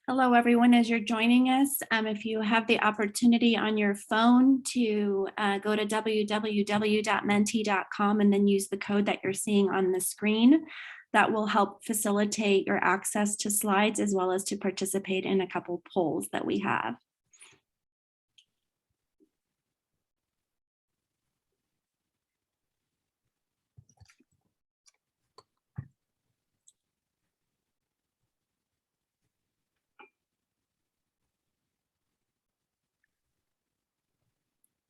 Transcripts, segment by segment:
Hello, everyone. As you're joining us, if you have the opportunity on your phone to go to www.menti.com and then use the code that you're seeing on the screen, that will help facilitate your access to slides as well as to participate in a couple polls that we have.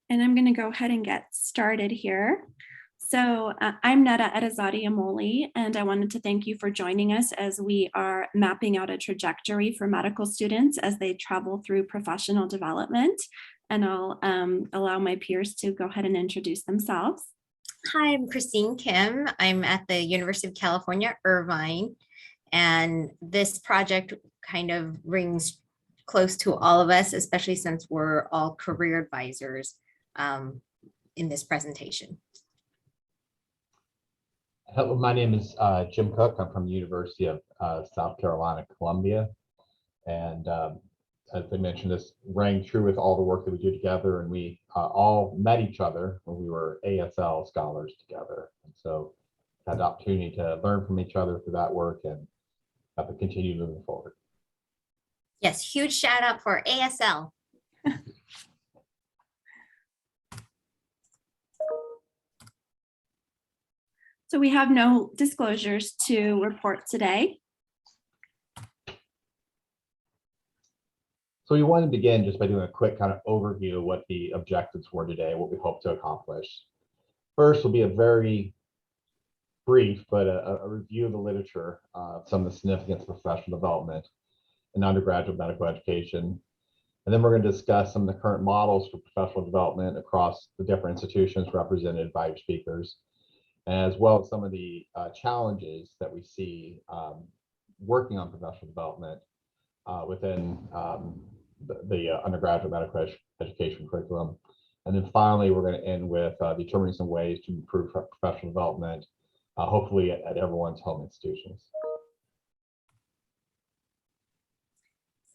And I'm going to go ahead and get started here. So I'm Netta Edazadi Amoli, and I wanted to thank you for joining us as we are mapping out a trajectory for medical students as they travel through professional development. And I'll allow my peers to go ahead and introduce themselves. Hi, I'm Christine Kim. I'm at the University of California, Irvine, and this project kind of rings close to all of us, especially since we're all career advisors in this presentation. Hello, my name is Jim Cook. I'm from the University of South Carolina, Columbia. And as I mentioned, this rang true with all the work that we do together. And we all met each other when we were ASL scholars together. And so had the opportunity to learn from each other through that work and have to continue moving forward. Yes, huge shout out for ASL. So we have no disclosures to report today. So we want to begin just by doing a quick kind of overview of what the objectives were today, what we hope to accomplish. First will be a very brief, but a review of the literature, some of the significance of professional development in undergraduate medical education. And then we're going to discuss some of the current models for professional development across the different institutions represented by your speakers, as well as some of the challenges that we see working on professional development within the undergraduate medical education curriculum. And then finally, we're going to end with determining some ways to improve professional development, hopefully at everyone's home institutions.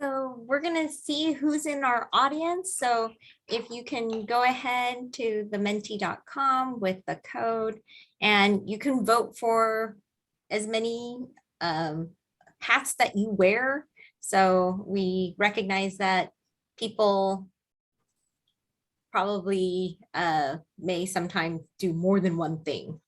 So we're going to see who's in our audience. So if you can go ahead to the menti.com with the code, and you can vote for as many hats that you wear. So we recognize that people probably may sometimes do more than one thing.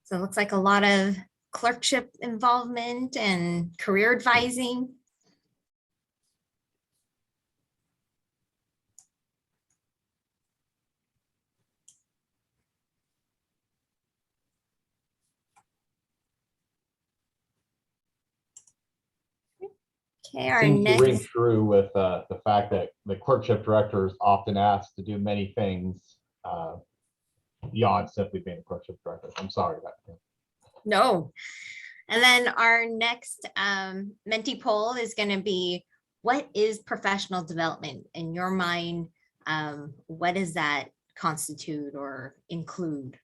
So it looks like a lot of clerkship involvement and career advising. Okay, our Seems next to ring true with the fact that the clerkship director is often asked to do many things beyond simply being a clerkship director. I'm sorry about that. No. And then our next Menti poll is going to be, what is professional development in your mind? What does that constitute or include?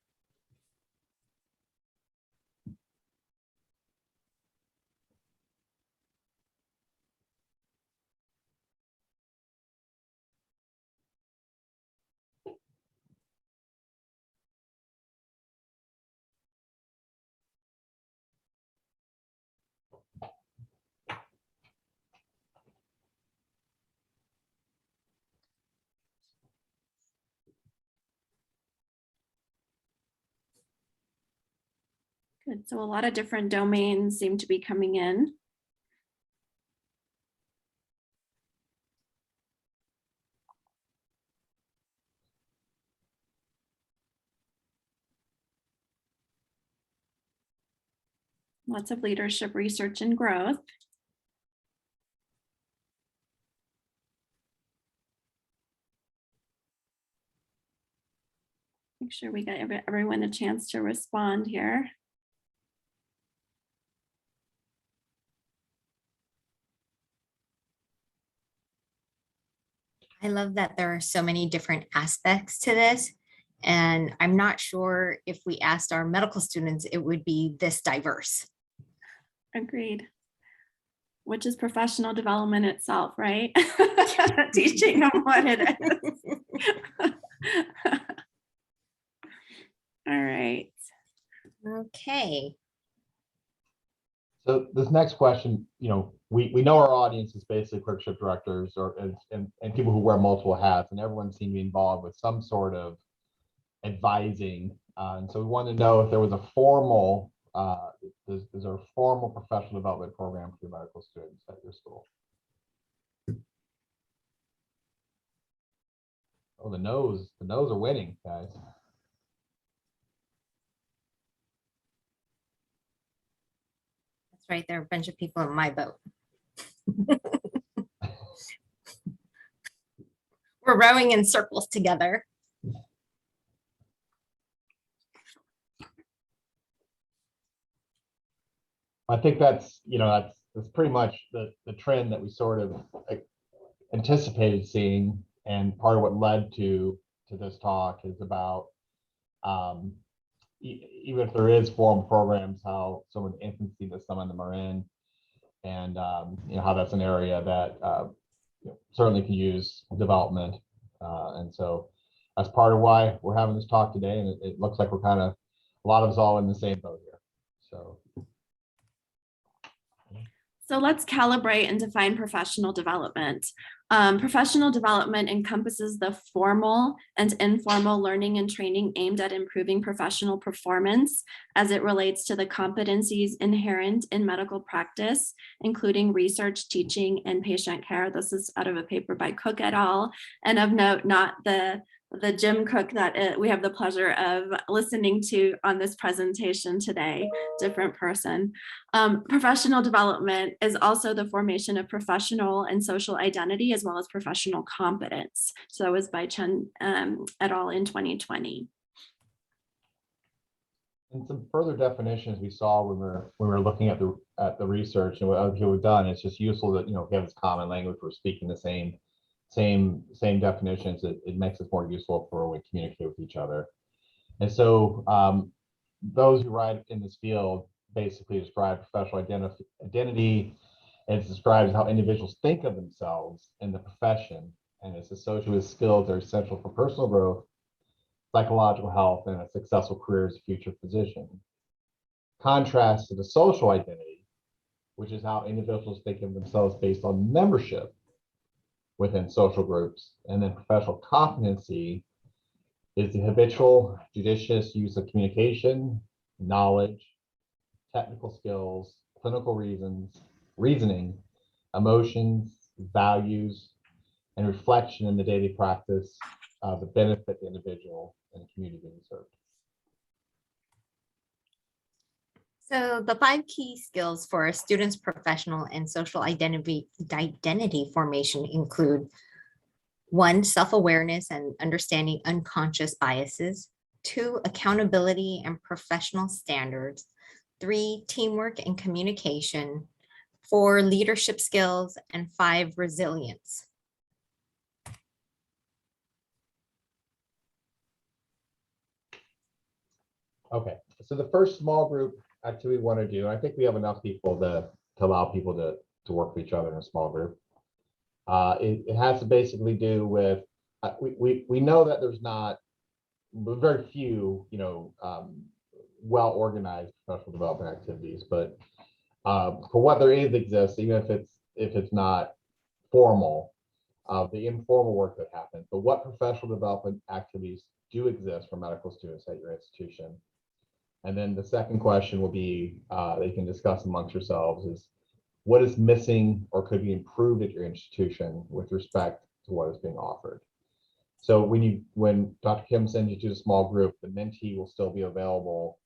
Good. So a lot of different domains seem to be coming in. Lots of leadership, research, and growth. Make sure we get everyone a chance to respond here. I love that there are so many different aspects to this. And I'm not sure if we asked our medical students, it would be this diverse. Agreed. Which is professional development itself, right? Teaching them what it is. All right. Okay. So this next question, we know our audience is basically clerkship directors and people who wear multiple hats, and everyone seemed to be involved with some sort of advising. And so we wanted to know if there was a formal, is there a formal professional development program for your medical students at your school? Oh, the no's are winning, guys. That's right. There are a bunch of people in my boat. We're rowing in circles together. I think that's pretty much the trend that we sort of anticipated seeing, and part of what led to this talk is about even if there is formal programs, how some of the infancy that some of them are in, and how that's an area that certainly can use development, and so that's part of why we're having this talk today, and it looks like we're kind of a lot of us all in the same boat here. So let's calibrate and define professional development. Professional development encompasses the formal and informal learning and training aimed at improving professional performance as it relates to the competencies inherent in medical practice, including research, teaching, and patient care. This is out of a paper by Cook et al. And of note, not the Jim Cook that we have the pleasure of listening to on this presentation today, different person. Professional development is also the formation of professional and social identity as well as professional competence. So that was by Chen et al. In 2020. And some further definitions we saw when we were looking at the research and what other people have done. It's just useful that if we have this common language, we're speaking the same definitions. It makes it more useful for when we communicate with each other. And so those who write in this field basically describe professional identity. And it describes how individuals think of themselves in the profession, and it's associated with skills that are essential for personal growth, psychological health, and a successful career as a future physician. Contrast to the social identity, which is how individuals think of themselves based on membership within social groups. And then professional competency is the habitual, judicious use of communication, knowledge, technical skills, clinical reasoning, emotions, values, and reflection in the daily practice that benefit the individual and the community being served. So the 5 key skills for a student's professional and social identity formation include 1, self-awareness and understanding unconscious biases. 2, accountability and professional standards. 3, teamwork and communication. 4, leadership skills, and 5, resilience. Okay, so the first small group activity we want to do, I think we have enough people to allow people to work with each other in a small group. It has to basically do with, we know that there's not very few, well-organized professional development activities, but for what there exists, even if it's not formal, the informal work that happens. But what professional development activities do exist for medical students at your institution? And then the second question will be, they can discuss amongst yourselves, is what is missing or could be improved at your institution with respect to what is being offered. So when Dr. Kim sends you to a small group, the mentee will still be available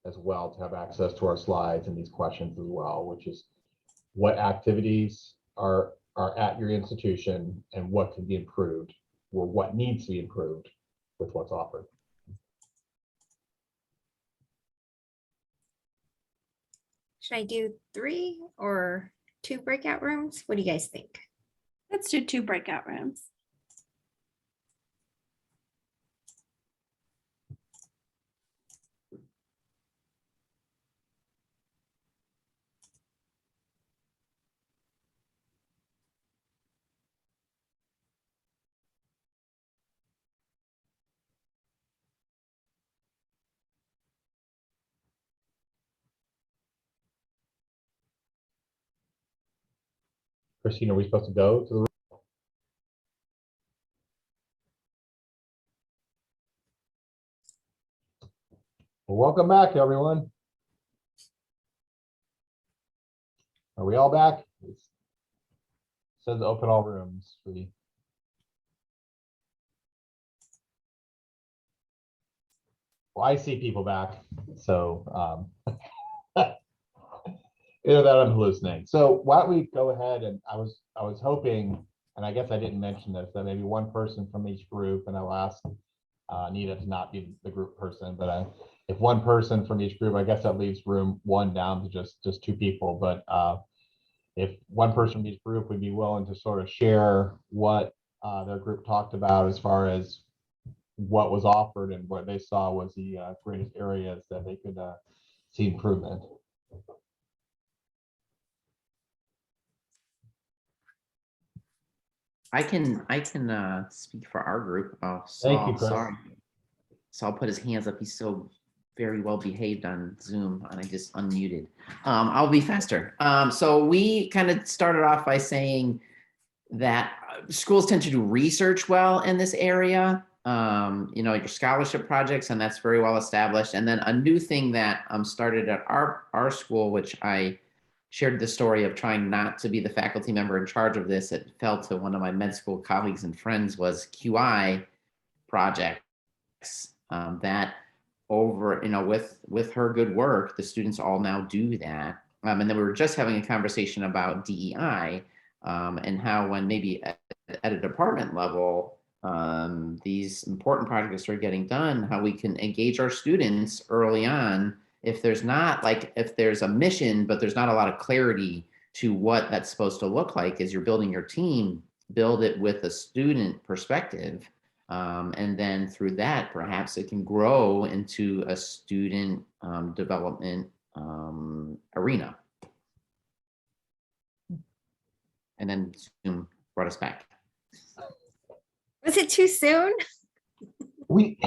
as well to have access to our slides and these questions as well, which is what activities are at your institution and what can be improved, or what needs to be improved with what's offered. Should I do 3 or 2 breakout rooms? What do you guys think? Let's do 2 breakout rooms. Christine, are we supposed to go to the? Well, welcome back, everyone. Are we all back? It says open all rooms. Well, I see people back, so either that or I'm hallucinating. So why don't we go ahead, and I was hoping, and I guess I didn't mention this, that maybe one person from each group, and I'll ask Nita to not be the group person, but if one person from each group, I guess that leaves room one down to just two people. But if one person from each group would be willing to sort of share what their group talked about as far as what was offered and what they saw was the greatest areas that they could see improvement. I can speak for our group. Oh, Thank you, Saul, Chris. sorry. Saul put his hands up. He's so very well behaved on Zoom, and I just unmuted. I'll be faster. So we kind of started off by saying that schools tend to do research well in this area. You know, your scholarship projects, and that's very well established. And then a new thing that started at our school, which I shared the story of trying not to be the faculty member in charge of this. It fell to one of my med school colleagues and friends, was QI projects that over, you know, with her good work, the students all now do that. And then we were just having a conversation about DEI and how when maybe at a department level, these important projects are getting done, how we can engage our students early on. If there's not, like, if there's a mission, but there's not a lot of clarity to what that's supposed to look like as you're building your team, build it with a student perspective. And then through that, perhaps it can grow into a student development arena. And then Zoom brought us back. Was it too soon? We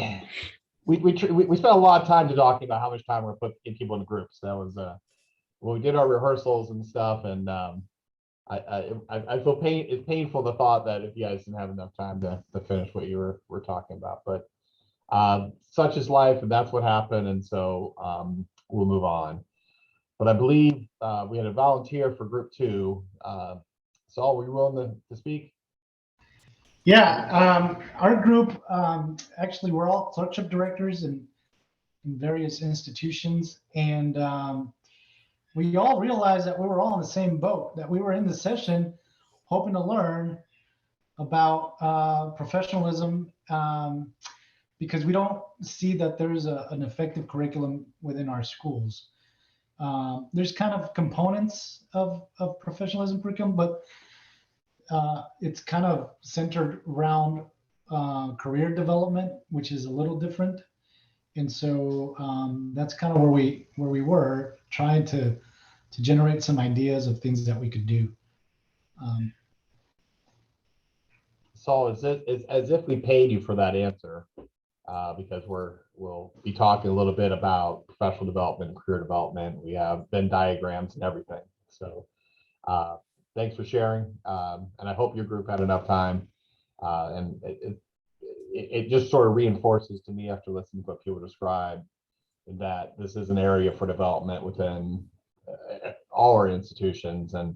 spent a lot of time talking about how much time we're putting people in groups. That was when we did our rehearsals and stuff, and I feel it's painful the thought that if you guys didn't have enough time to finish what you were talking about, but such is life, and that's what happened, and so we'll move on. But I believe we had a volunteer for group 2. Saul, were you willing to speak? Yeah, our group, actually, we're all clerkship directors in various institutions, and we all realized that we were all in the same boat, that we were in the session hoping to learn about professionalism, because we don't see that there's an effective curriculum within our schools. There's kind of components of professionalism curriculum, but it's kind of centered around career development, which is a little different. And so that's kind of where we were trying to generate some ideas of things that we could do. Saul, it's as if we paid you for that answer, because we'll be talking a little bit about professional development and career development. We have Venn diagrams and everything. So thanks for sharing. And I hope your group had enough time. And it just sort of reinforces to me, after listening to what people describe, that this is an area for development within all our institutions. And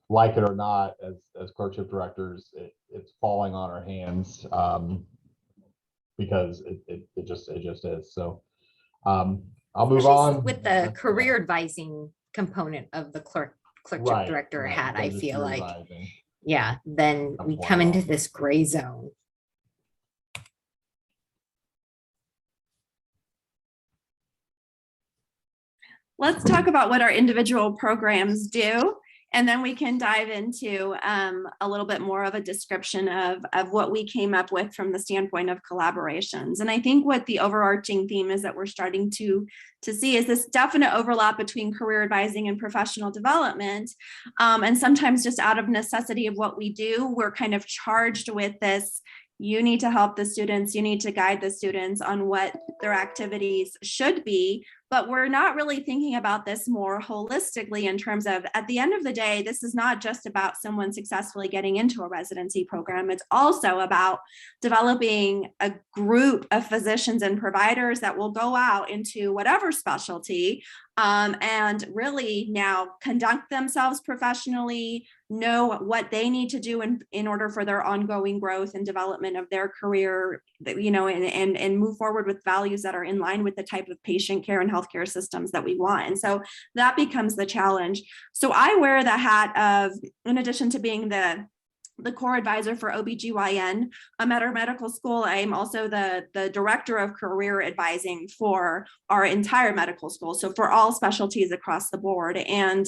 like it or not, as clerkship directors, it's falling on our hands, because it just is. So I'll move Especially on with the career advising component of the clerkship Right, director right, hat. I because it's feel career like, advising. yeah, then we That's come one into off. this gray zone. Let's talk about what our individual programs do, and then we can dive into a little bit more of a description of what we came up with from the standpoint of collaborations. And I think what the overarching theme is that we're starting to see is this definite overlap between career advising and professional development. And sometimes just out of necessity of what we do, we're kind of charged with this: you need to help the students, you need to guide the students on what their activities should be. but we're not really thinking about this more holistically in terms of, at the end of the day, this is not just about someone successfully getting into a residency program. It's also about developing a group of physicians and providers that will go out into whatever specialty and really now conduct themselves professionally, know what they need to do in order for their ongoing growth and development of their career, and move forward with values that are in line with the type of patient care and healthcare systems that we want. And so that becomes the challenge. So I wear the hat of, in addition to being the core advisor for OB-GYN at our medical school, I am also the director of career advising for our entire medical school. So for all specialties across the board. And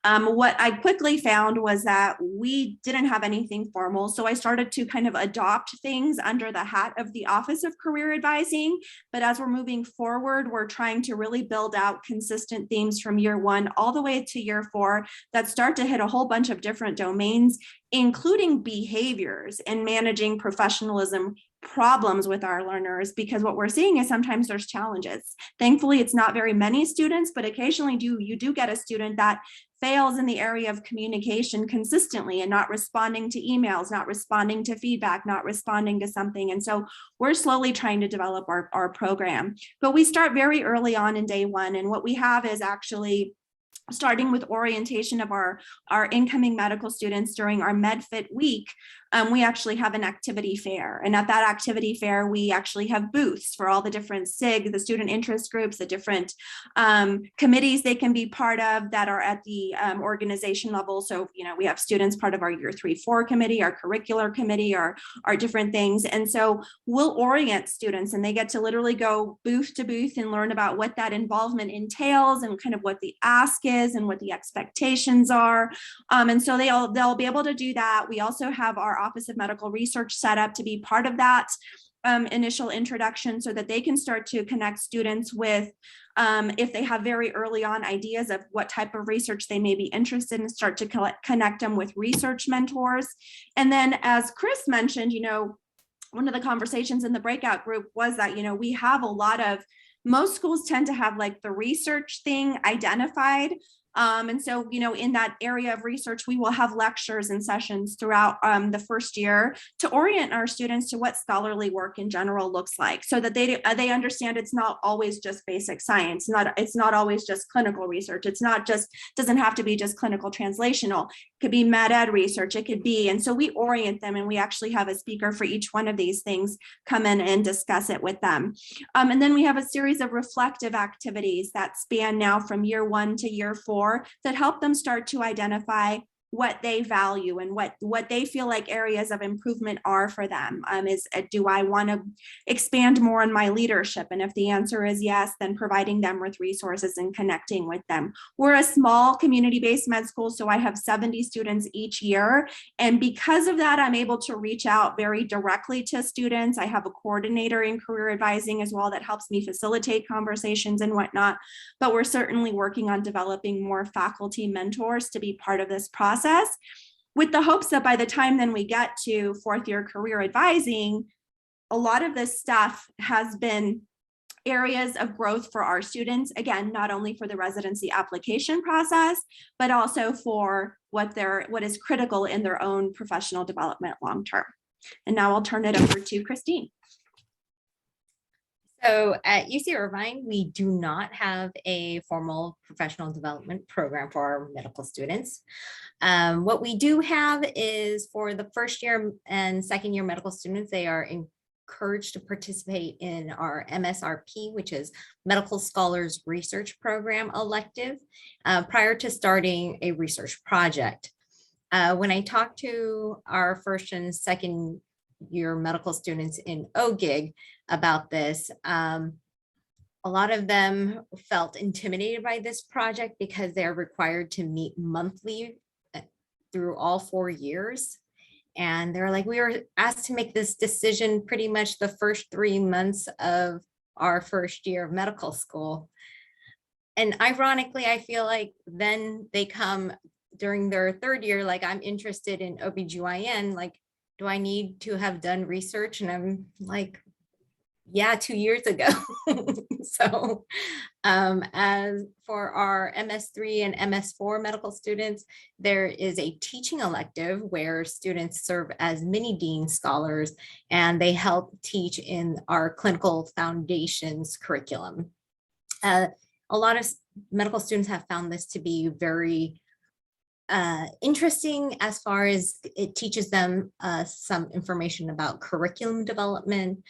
what I quickly found was that we didn't have anything formal. So I started to kind of adopt things under the hat of the Office of Career Advising. But as we're moving forward, we're trying to really build out consistent themes from year 1 all the way to year 4 that start to hit a whole bunch of different domains, including behaviors and managing professionalism problems with our learners, because what we're seeing is sometimes there's challenges. Thankfully, it's not very many students, but occasionally you do get a student that fails in the area of communication consistently and not responding to emails, not responding to feedback, not responding to something. And so we're slowly trying to develop our program, but we start very early on in day 1. And what we have is actually starting with orientation of our incoming medical students during our MedFit week. We actually have an activity fair. And at that activity fair, we actually have booths for all the different SIG, the student interest groups, the different committees they can be part of that are at the organization level. So, we have students part of our year 3-4 committee, our curricular committee, our different things. And so we'll orient students and they get to literally go booth to booth and learn about what that involvement entails and kind of what the ask is and what the expectations are. And so they'll be able to do that. We also have our Office of Medical Research set up to be part of that initial introduction so that they can start to connect students with, if they have very early on ideas of what type of research they may be interested in, start to connect them with research mentors. And then as Chris mentioned, one of the conversations in the breakout group was that, we have a lot of, most schools tend to have like the research thing identified. And so, in that area of research, we will have lectures and sessions throughout the first year to orient our students to what scholarly work in general looks like, so that they understand it's not always just basic science. It's not always just clinical research. It's not just, doesn't have to be just clinical translational. It could be med ed research. It could be, and so we orient them, and we actually have a speaker for each one of these things come in and discuss it with them. And then we have a series of reflective activities that span now from year 1 to year 4 that help them start to identify what they value and what they feel like areas of improvement are for them. Do I want to expand more on my leadership? And if the answer is yes, then providing them with resources and connecting with them. We're a small community-based med school, so I have 70 students each year. And because of that, I'm able to reach out very directly to students. I have a coordinator in career advising as well that helps me facilitate conversations and whatnot. But we're certainly working on developing more faculty mentors to be part of this process, with the hopes that by the time then we get to 4th year career advising, a lot of this stuff has been areas of growth for our students. Again, not only for the residency application process, but also for what is critical in their own professional development long-term. And now I'll turn it over to Christine. So at UC Irvine, we do not have a formal professional development program for our medical students. What we do have is for the 1st year and 2nd year medical students, they are encouraged to participate in our MSRP, which is Medical Scholars Research Program elective, prior to starting a research project. When I talked to our 1st and 2nd year medical students in OGIG about this, a lot of them felt intimidated by this project because they're required to meet monthly through all 4 years. And they're like, we were asked to make this decision pretty much the first 3 months of our 1st year of medical school. And ironically, I feel like then they come during their 3rd year, like, I'm interested in OB-GYN, like, do I need to have done research? And I'm like, Yeah, 2 years ago. So as for our MS3 and MS4 medical students, there is a teaching elective where students serve as mini dean scholars, and they help teach in our clinical foundations curriculum. A lot of medical students have found this to be very interesting, as far as it teaches them some information about curriculum development,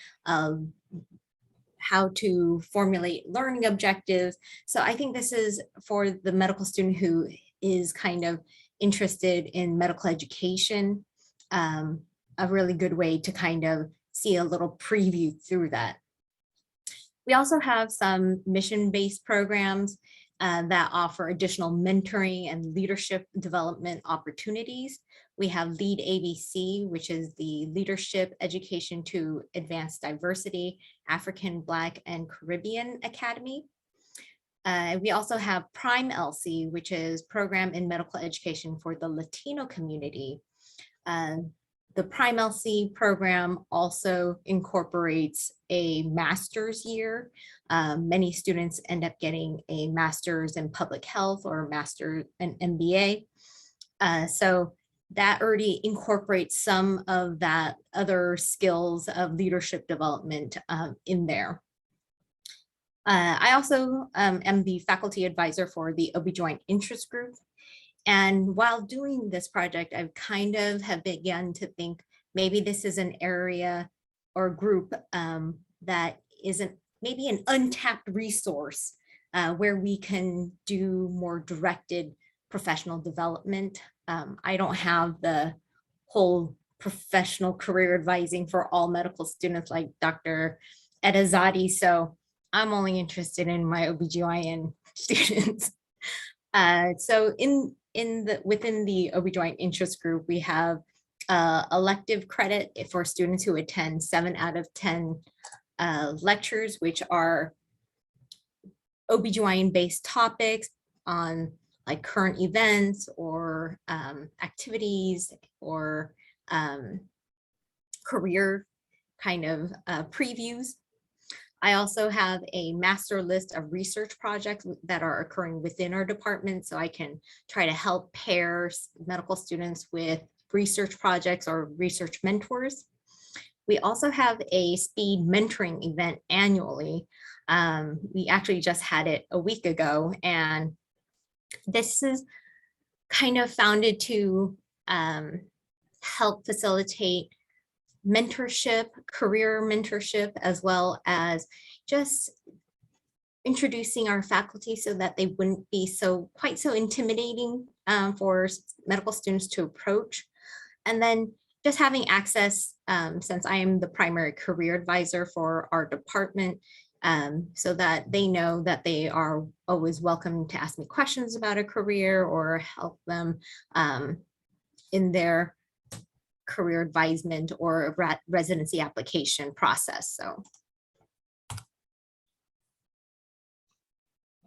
how to formulate learning objectives. So I think this is for the medical student who is kind of interested in medical education, a really good way to kind of see a little preview through that. We also have some mission-based programs that offer additional mentoring and leadership development opportunities. We have LEAD ABC, which is the Leadership Education to Advance Diversity, African, Black, and Caribbean Academy. We also have Prime LC, which is Program in Medical Education for the Latino Community. The Prime LC program also incorporates a master's year. Many students end up getting a master's in public health or a master's in MBA. So that already incorporates some of that other skills of leadership development in there. I also am the faculty advisor for the Ob-Gyn interest group. And while doing this project, I've kind of have begun to think maybe this is an area or group that isn't maybe an untapped resource where we can do more directed professional development. I don't have the whole professional career advising for all medical students like Dr. Edazadi, so I'm only interested in my OB/GYN students. So within the OB/GYN interest group, we have elective credit for students who attend 7 out of 10 lectures, which are OB/GYN based topics on like current events or activities or career kind of previews. I also have a master list of research projects that are occurring within our department, so I can try to help pair medical students with research projects or research mentors. We also have a speed mentoring event annually. We actually just had it a week ago, and this is kind of founded to help facilitate mentorship, career mentorship, as well as just introducing our faculty so that they wouldn't be quite so intimidating for medical students to approach. And then just having access, since I am the primary career advisor for our department, so that they know that they are always welcome to ask me questions about a career or help them in their career advisement or residency application process. So.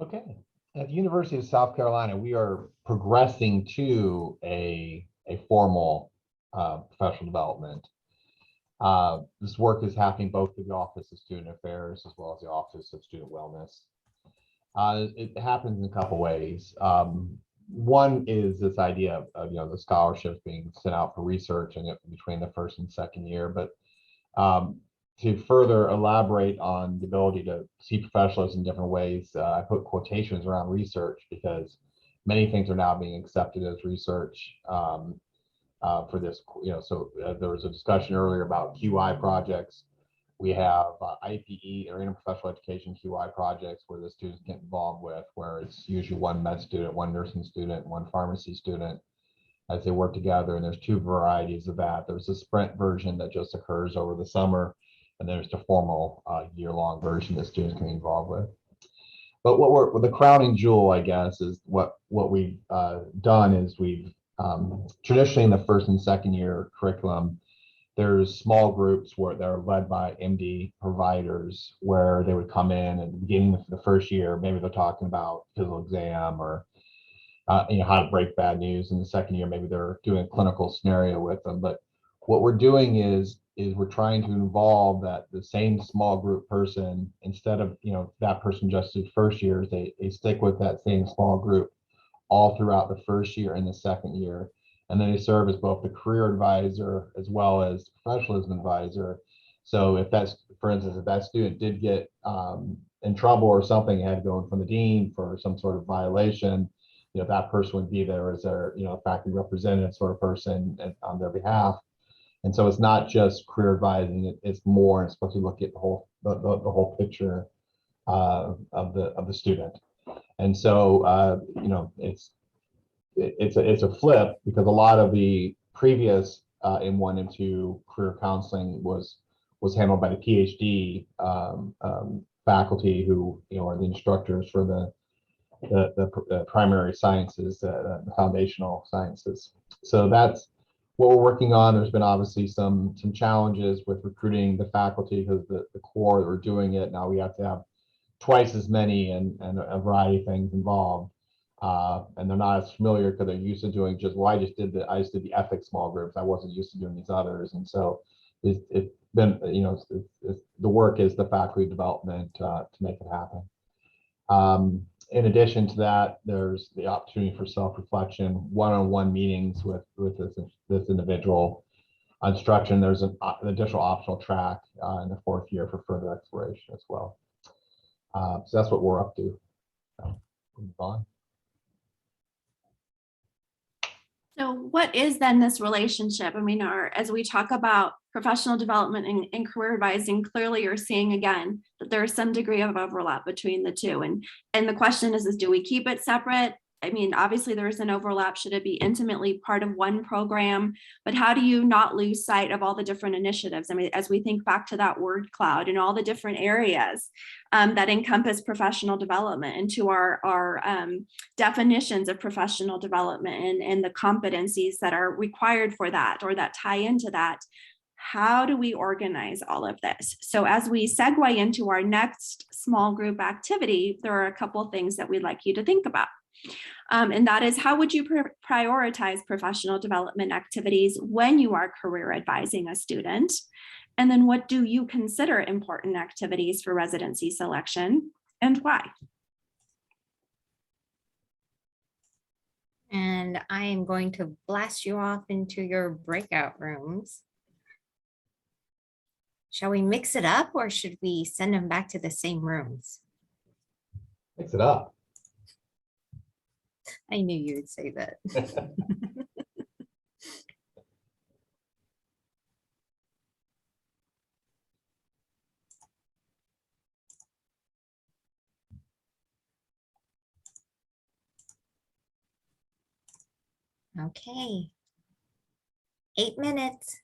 Okay. At the University of South Carolina, we are progressing to a formal professional development. This work is happening both through the Office of Student Affairs as well as the Office of Student Wellness. It happens in a couple ways. One is this idea of the scholarships being sent out for research and between the first and second year, but to further elaborate on the ability to see professionals in different ways, I put quotations around research because many things are now being accepted as research for this. So there was a discussion earlier about QI projects. We have IPE or interprofessional education QI projects where the students get involved with, where it's usually one med student, one nursing student, one pharmacy student as they work together. And there's two varieties of that. There's a sprint version that just occurs over the summer, and there's the formal year-long version that students can be involved with. But what the crowning jewel, I guess, is what we've done is we've traditionally in the first and second year curriculum, there's small groups where they're led by MD providers where they would come in at the beginning of the first year. Maybe they're talking about physical exam or how to break bad news. In the second year, maybe they're doing a clinical scenario with them. But what we're doing is is we're trying to involve the same small group person instead of, that person just did first years, they stick with that same small group all throughout the first year and the second year. And then they serve as both the career advisor as well as professionalism advisor. So if that's, for instance, if that student did get in trouble or something, had to go in front of the dean for some sort of violation, that person would be there as their, faculty representative sort of person on their behalf. And so it's not just career advising; it's more. It's supposed to look at the whole picture of the student. And so it's a flip, because a lot of the previous M1 and M2 career counseling was handled by the PhD faculty, who are the instructors for the primary sciences, the foundational sciences. So that's what we're working on. There's been obviously some challenges with recruiting the faculty, because the core that we're doing it now, we have to have twice as many and a variety of things involved. And they're not as familiar, because they're used to doing I just did the ethics small groups. I wasn't used to doing these others. And so it's been, the work is the faculty development to make it happen. In addition to that, there's the opportunity for self-reflection, one-on-one meetings with this individual instruction. There's an additional optional track in the fourth year for further exploration as well. So that's what we're up to. Move on. So what is then this relationship? I mean, as we talk about professional development and career advising, clearly you're seeing again that there is some degree of overlap between the two. And the question is do we keep it separate? I mean, obviously there is an overlap. Should it be intimately part of one program? But how do you not lose sight of all the different initiatives? I mean, as we think back to that word cloud and all the different areas that encompass professional development, and to our definitions of professional development and the competencies that are required for that, or that tie into that, how do we organize all of this? So as we segue into our next small group activity, there are a couple of things that we'd like you to think about. And that is, how would you prioritize professional development activities when you are career advising a student? And then what do you consider important activities for residency selection, and why? And I am going to blast you off into your breakout rooms. Shall we mix it up, or should we send them back to the same rooms? Mix it up. I knew you would say that. Okay. 8 minutes.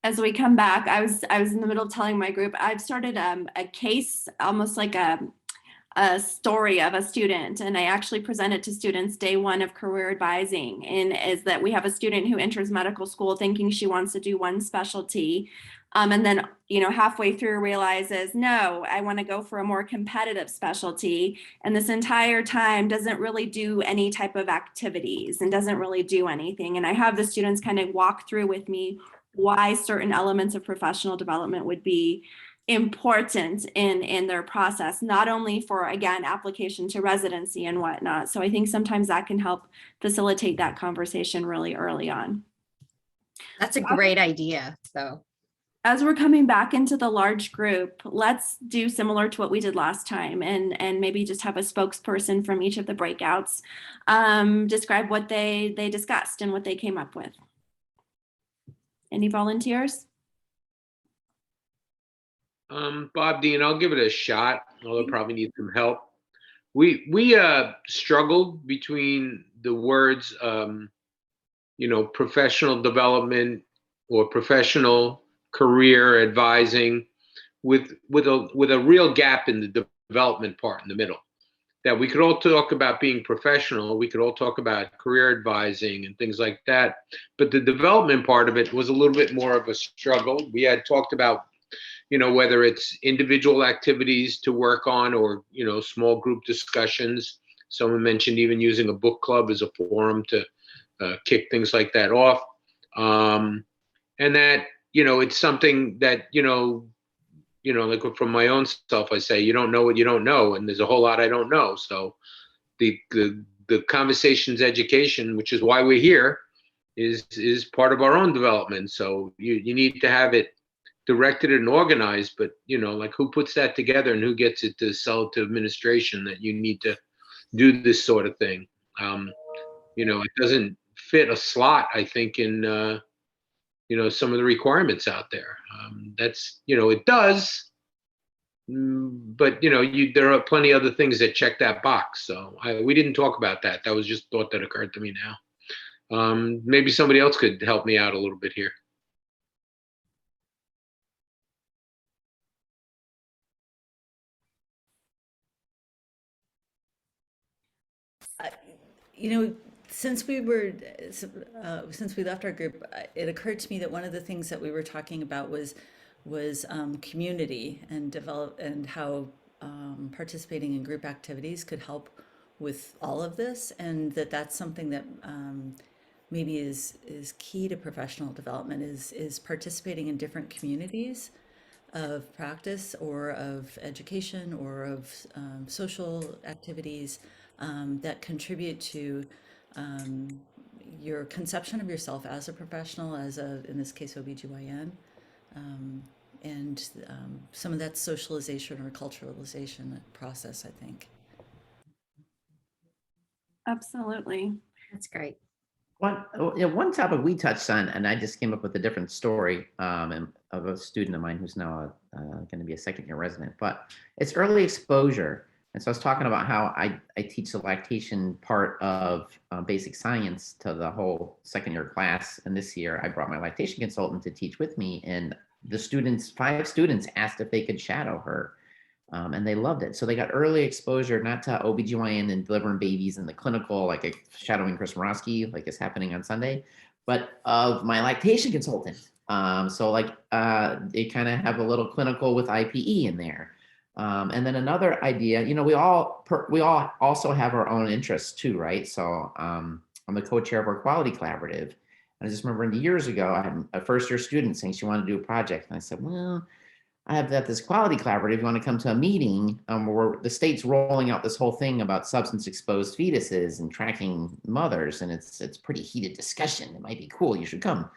As we come back, I was in the middle of telling my group, I've started a case, almost like a story of a student, and I actually present it to students day one of career advising. And is that we have a student who enters medical school thinking she wants to do one specialty, and then halfway through realizes, no, I want to go for a more competitive specialty, and this entire time doesn't really do any type of activities and doesn't really do anything. And I have the students kind of walk through with me why certain elements of professional development would be important in their process, not only for, again, application to residency and whatnot. So I think sometimes that can help facilitate that conversation really early on. That's a great idea. So as we're coming back into the large group, let's do similar to what we did last time, and maybe just have a spokesperson from each of the breakouts describe what they discussed and what they came up with. Any volunteers? Bob, Dean, I'll give it a shot, although probably need some help. We struggled between the words, professional development or professional career advising, with a real gap in the development part in the middle. that we could all talk about being professional. We could all talk about career advising and things like that. But the development part of it was a little bit more of a struggle. We had talked about, whether it's individual activities to work on or, small group discussions. Someone mentioned even using a book club as a forum to kick things like that off. And that, it's something that, like from my own self, I say, you don't know what you don't know. And there's a whole lot I don't know. So the conversations education, which is why we're here, is part of our own development. So you need to have it directed and organized, but like who puts that together and who gets it to sell to administration that you need to do this sort of thing. It doesn't fit a slot, I think, in some of the requirements out there. That's it does, but there are plenty of other things that check that box. So we didn't talk about that. That was just a thought that occurred to me now. Maybe somebody else could help me out a little bit here. Since we left our group, it occurred to me that one of the things that we were talking about was community and how participating in group activities could help with all of this, and that's something that maybe is key to professional development is participating in different communities of practice or of education or of social activities that contribute to your conception of yourself as a professional, in this case, OBGYN, and some of that socialization or culturalization process, I think. Absolutely. That's great. One topic we touched on, and I just came up with a different story of a student of mine who's now going to be a second-year resident, but it's early exposure. And so I was talking about how I teach the lactation part of basic science to the whole second-year class. And this year I brought my lactation consultant to teach with me, and the 5 students asked if they could shadow her. And they loved it. So they got early exposure, not to OBGYN and delivering babies in the clinical, like shadowing Chris Morosky, like is happening on Sunday, but of my lactation consultant. So they kind of have a little clinical with IPE in there. And then another idea, we all also have our own interests too, right? So I'm the co-chair of our quality collaborative. And I just remember years ago, I had a first-year student saying she wanted to do a project. And I said, well, I have this quality collaborative. You want to come to a meeting where the state's rolling out this whole thing about substance exposed fetuses and tracking mothers. And it's pretty heated discussion. It might be cool. You should come.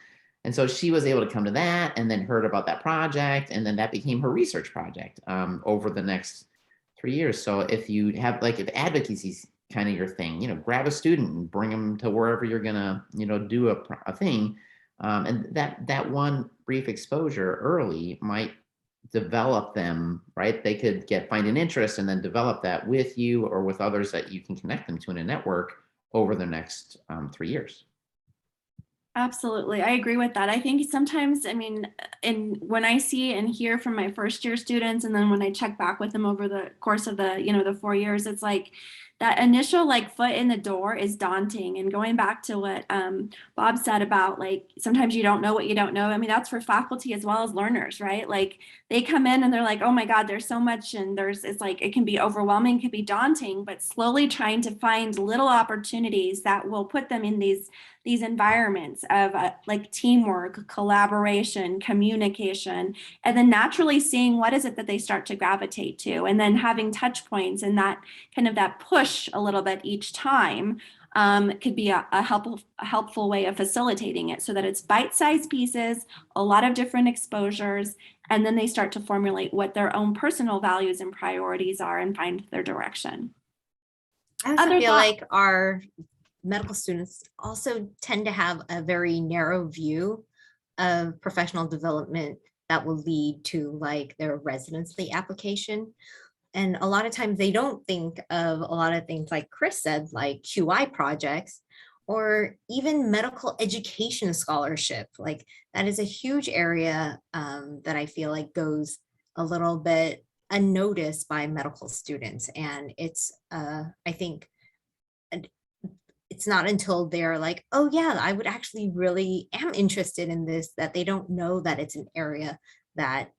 And so she was able to come to that and then heard about that project. And then that became her research project over the next 3 years. So if you have if advocacy is kind of your thing, grab a student and bring them to wherever you're going to, do a thing. And that one brief exposure early might develop them, right? They could find an interest and then develop that with you or with others that you can connect them to in a network over the next 3 years. Absolutely. I agree with that. I think sometimes, when I see and hear from my first year students, and then when I check back with them over the course of the 4 years, it's like that initial foot in the door is daunting. And going back to what Bob said about sometimes you don't know what you don't know. That's for faculty as well as learners, right? They come in and they're like, oh my God, there's so much. And it can be overwhelming, can be daunting, but slowly trying to find little opportunities that will put them in these environments of teamwork, collaboration, communication, and then naturally seeing what is it that they start to gravitate to, and then having touch points and that kind of that push a little bit each time could be a helpful way of facilitating it so that it's bite-sized pieces, a lot of different exposures, and then they start to formulate what their own personal values and priorities are and find their direction. I also feel like our medical students also tend to have a very narrow view of professional development that will lead to their residency application. And a lot of times they don't think of a lot of things like Chris said, like QI projects or even medical education scholarship. That is a huge area that I feel goes a little bit unnoticed by medical students. And it's, I think, it's not until they're like, oh yeah, I would actually really am interested in this, that they don't know that it's an area that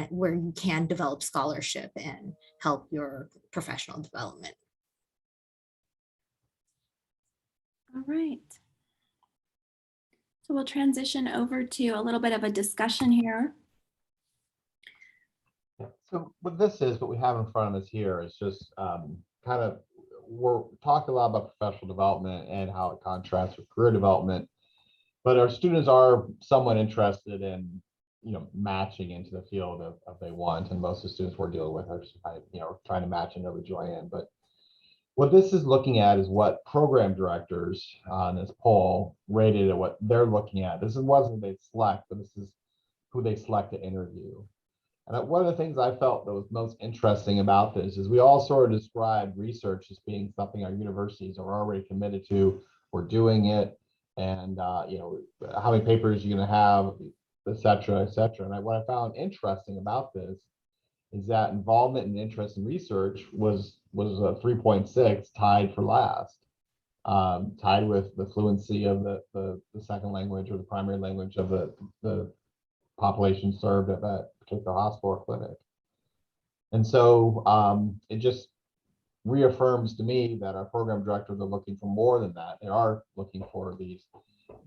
where you can develop scholarship and help your professional development. All right. So we'll transition over to a little bit of a discussion here. So what this is, what we have in front of us here is just kind of, we're talking a lot about professional development and how it contrasts with career development, but our students are somewhat interested in, matching into the field of they want, and most of the students we're dealing with are just kind of, trying to match into the join. But what this is looking at is what program directors on this poll rated at what they're looking at. This wasn't they select, but this is who they select to interview. And one of the things I felt that was most interesting about this is we all sort of describe research as being something our universities are already committed to. We're doing it, and how many papers you're going to have, et cetera, et cetera. And what I found interesting about this is that involvement and interest in research was a 3.6, tied for last, tied with the fluency of the second language or the primary language of the population served at that particular hospital or clinic. And so it just reaffirms to me that our program directors are looking for more than that. They are looking for these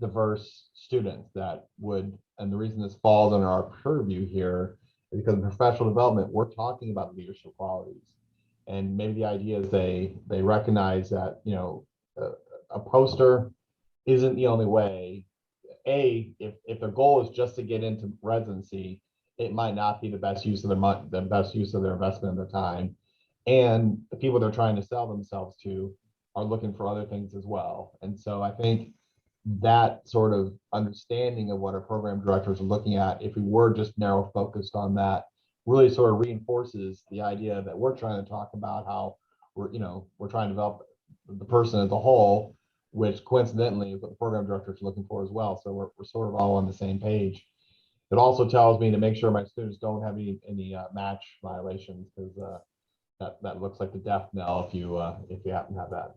diverse students that would, and the reason this falls under our purview here is because in professional development, we're talking about leadership qualities. And maybe the idea is they recognize that, a poster isn't the only way. If their goal is just to get into residency, it might not be the best use of their money, the best use of their investment and their time. And the people they're trying to sell themselves to are looking for other things as well. And so I think that sort of understanding of what our program directors are looking at, if we were just narrow focused on that, really sort of reinforces the idea that we're trying to talk about how we're trying to develop the person as a whole, which coincidentally is what the program director is looking for as well. So we're sort of all on the same page. It also tells me to make sure my students don't have any match violations, because that looks like the death knell if you happen to have that.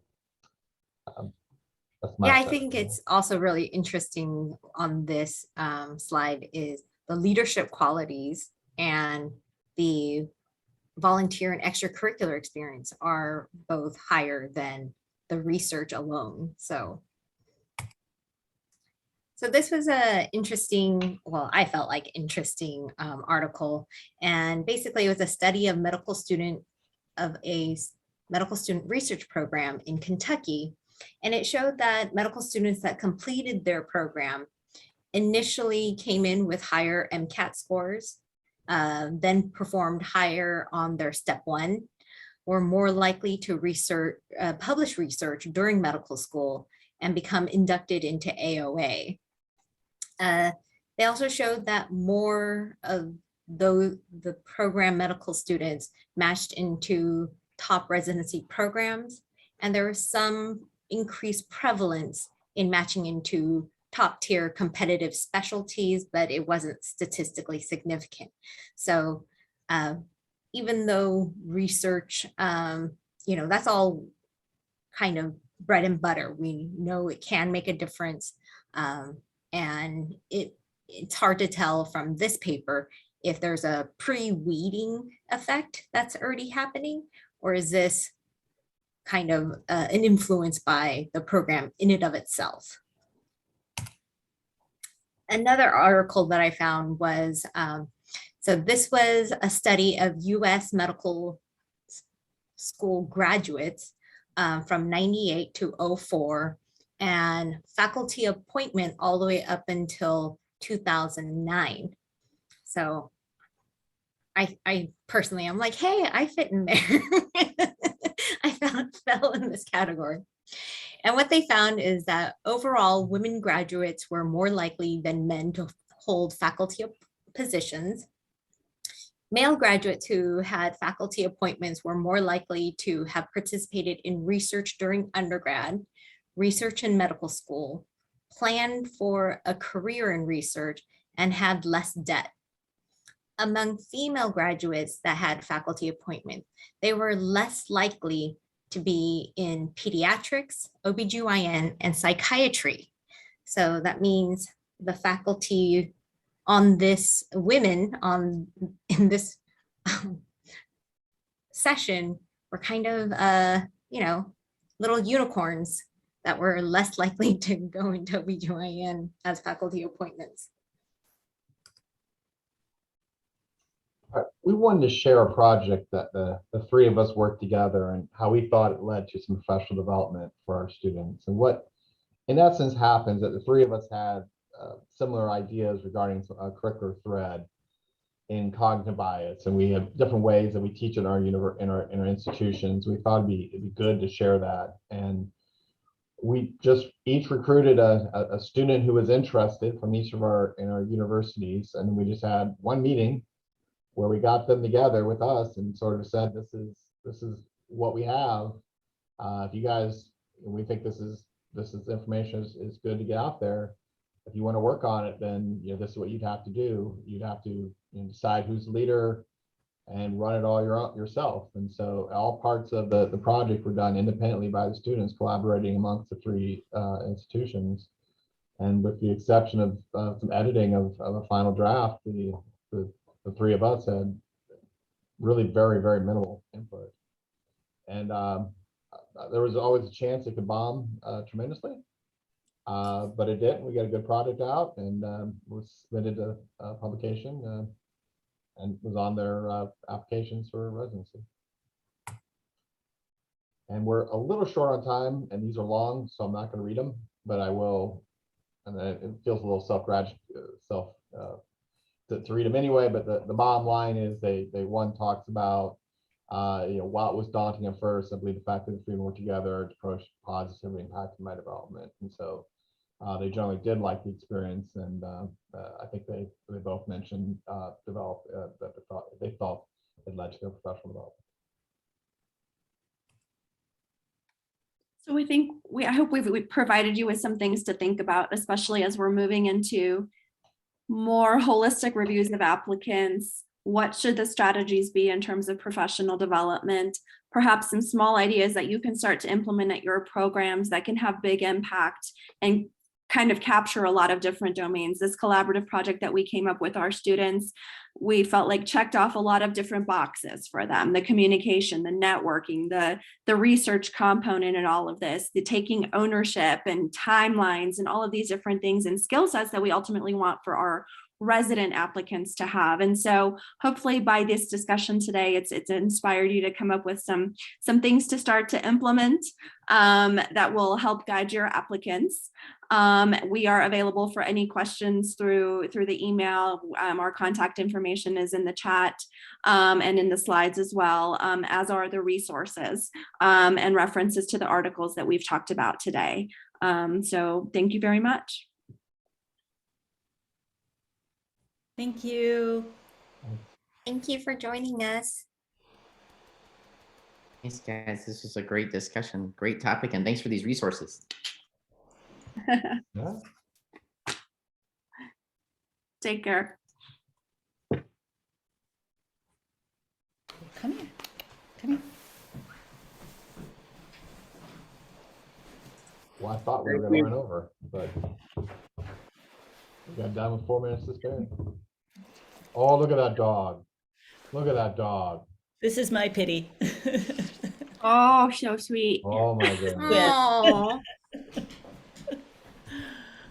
Yeah, I think it's also really interesting on this slide is the leadership qualities and the volunteer and extracurricular experience are both higher than the research alone. So this was a interesting, well, I felt like interesting article. And basically it was a study of a medical student research program in Kentucky. And it showed that medical students that completed their program initially came in with higher MCAT scores, then performed higher on their step 1, were more likely to publish research during medical school and become inducted into AOA. They also showed that more of the program medical students matched into top residency programs, and there was some increased prevalence in matching into top tier competitive specialties, but it wasn't statistically significant. So even though research, that's all kind of bread and butter, we know it can make a difference. And it's hard to tell from this paper if there's a pre-weeding effect that's already happening, or is this kind of an influence by the program in and of itself. Another article that I found was, so this was a study of US medical school graduates from 98 to 04, and faculty appointment all the way up until 2009. So I personally, I'm like, hey, I fit in there. I fell in this category. And what they found is that overall, women graduates were more likely than men to hold faculty positions. Male graduates who had faculty appointments were more likely to have participated in research during undergrad, research in medical school, planned for a career in research, and had less debt. among female graduates that had faculty appointment, they were less likely to be in pediatrics, OB-GYN, and psychiatry. So that means the faculty on this women on in this session were kind of little unicorns that were less likely to go into OB-GYN as faculty appointments. We wanted to share a project that the three of us worked together and how we thought it led to some professional development for our students. And what in essence happens that the three of us had similar ideas regarding a curricular thread in cognitive bias, and we have different ways that we teach in our institutions. We thought it'd be good to share that, and we just each recruited a student who was interested from each of our universities, and we just had one meeting where we got them together with us and sort of said, this is what we have. If you guys, we think this information is good to get out there. If you want to work on it, then this is what you'd have to do. You'd have to decide who's the leader and run it all yourself. And so all parts of the project were done independently by the students, collaborating amongst the three institutions. And with the exception of some editing of a final draft, the three of us had really very, very minimal input. And there was always a chance it could bomb tremendously, but it didn't. We got a good product out, and was submitted to publication and was on their applications for residency. And we're a little short on time, and these are long, so I'm not going to read them, but I will. And it feels a little to read them anyway, but the bottom line is one talks about while it was daunting at first, I believe the fact that the three worked together to push positively impacted my development. And so they generally did like the experience, and I think they both mentioned that they thought it led to their professional development. So I hope we've provided you with some things to think about, especially as we're moving into more holistic reviews of applicants. What should the strategies be in terms of professional development? Perhaps some small ideas that you can start to implement at your programs that can have big impact and kind of capture a lot of different domains. This collaborative project that we came up with our students, we felt like checked off a lot of different boxes for them: the communication, the networking, the research component, and all of this, the taking ownership and timelines and all of these different things and skill sets that we ultimately want for our resident applicants to have. And so hopefully by this discussion today, it's inspired you to come up with some things to start to implement that will help guide your applicants. We are available for any questions through the email. Our contact information is in the chat and in the slides as well, as are the resources and references to the articles that we've talked about today. So thank you very much. Thank you. Thank you for joining us. Thanks, guys. This was a great discussion, great topic, and thanks for these resources. Yeah. Take care. Come here. Come here. Well, I thought we were going to run over, but we got done with 4 minutes to spare. Oh, look at that dog. Look at that dog. This is my pity. Oh, so sweet. Oh my goodness. Oh.